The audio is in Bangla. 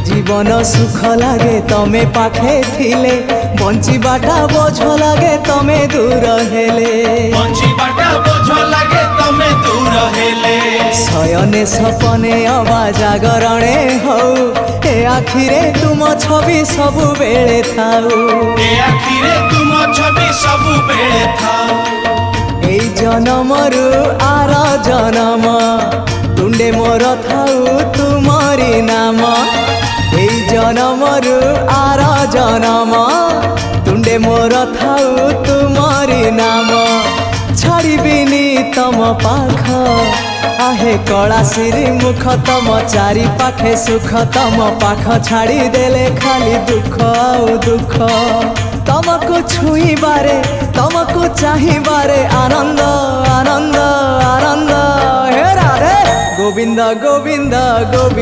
জীবন সুখ লাগে তমে পাখে থিলে, বঞ্চিবাটা বোঝ লাগে তমে দূর হেলে। বঞ্চিবাটা বোঝ লাগে তমে দূর হেলে। শয়নে সপনে অবা জাগরণে হও, এ আখিরে তুম ছবি সবু বেড়ে থাও। এ আখিরে তুম ছবি সবু বেড়ে থাও। এই জনমরু আর জনম তুণ্ডে মোর থাউ তুমরি নাম। এই জনমরু আর জনম তুণ্ডে মোর থাউ তুমরি নাম। ছাড়িবিনি তম পাখ आहे कलासिरी मुख, तम चारि पाखे सुख। तम पाख छाड़ी देले खाली दुख आउ दुख। तमको छुईबारे तमको चाहिबारे आनंद आनंद आनंद। हे राधे गोविंद गोविंद गोविंद।